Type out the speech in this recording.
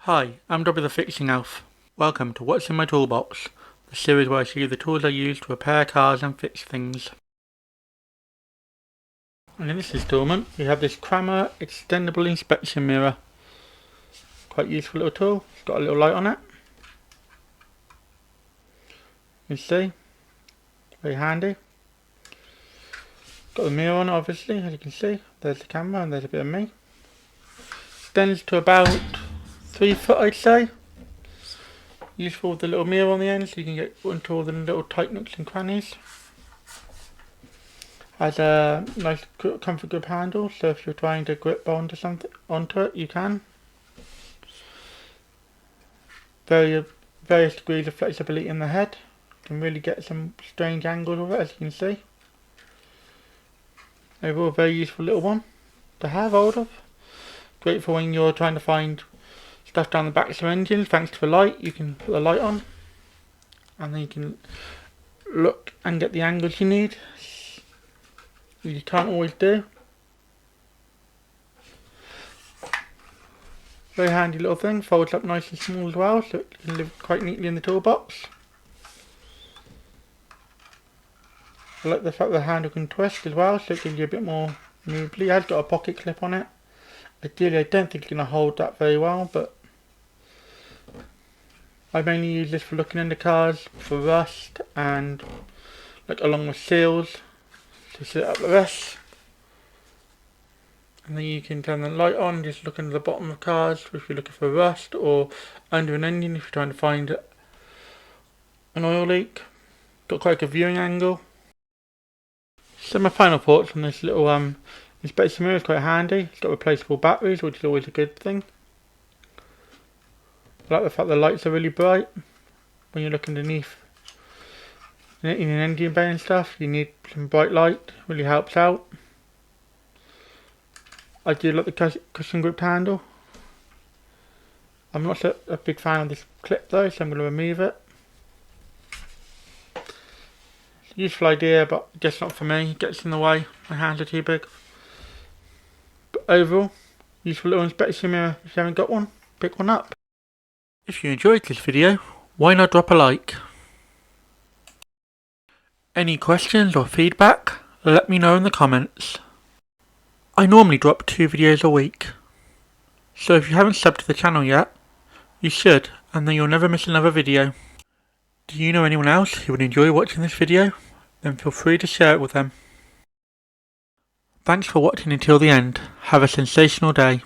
Hi, I'm Dobby the Fixing Elf. Welcome to What's in My Toolbox, the series where I show you the tools I use to repair cars and fix things. And in this installment, we have this Kramer extendable inspection mirror. Quite useful little tool. It's got a little light on it. You can see, very handy. Got the mirror on, obviously, as you can see. There's the camera and there's a bit of me. Extends to about 3 foot, I'd say. Useful with the little mirror on the end so you can get into all the little tight nooks and crannies. Has a nice comfort grip handle, so if you're trying to grip onto it, you can. Various degrees of flexibility in the head. You can really get some strange angles with it, as you can see. Overall, a very useful little one to have hold of. Great for when you're trying to find stuff down the backs of engines. Thanks to the light, you can put the light on, and then you can look and get the angles you need. You can't always do. Very handy little thing, folds up nice and small as well, so it can live quite neatly in the toolbox. I like the fact the handle can twist as well, so it gives you a bit more movability. It has got a pocket clip on it. Ideally, I don't think it's going to hold that very well, but I mainly use this for looking into cars, for rust, and like along with seals to set up the rest. And then you can turn the light on, just look into the bottom of cars if you're looking for rust, or under an engine if you're trying to find an oil leak. Got quite a good viewing angle. So my final thoughts on this little inspection mirror is quite handy. It's got replaceable batteries, which is always a good thing. I like the fact the lights are really bright when you look underneath in an engine bay and stuff. You need some bright light, really helps out. I do like the cushion gripped handle. I'm not a big fan of this clip though, so I'm going to remove it. It's a useful idea, but just not for me. It gets in the way. My hands are too big. But overall, useful little inspection mirror. If you haven't got one, pick one up. If you enjoyed this video, why not drop a like? Any questions or feedback? Let me know in the comments. I normally drop 2 videos a week, so if you haven't subbed to the channel yet, you should, and then you'll never miss another video. Do you know anyone else who would enjoy watching this video? Then feel free to share it with them. Thanks for watching until the end. Have a sensational day.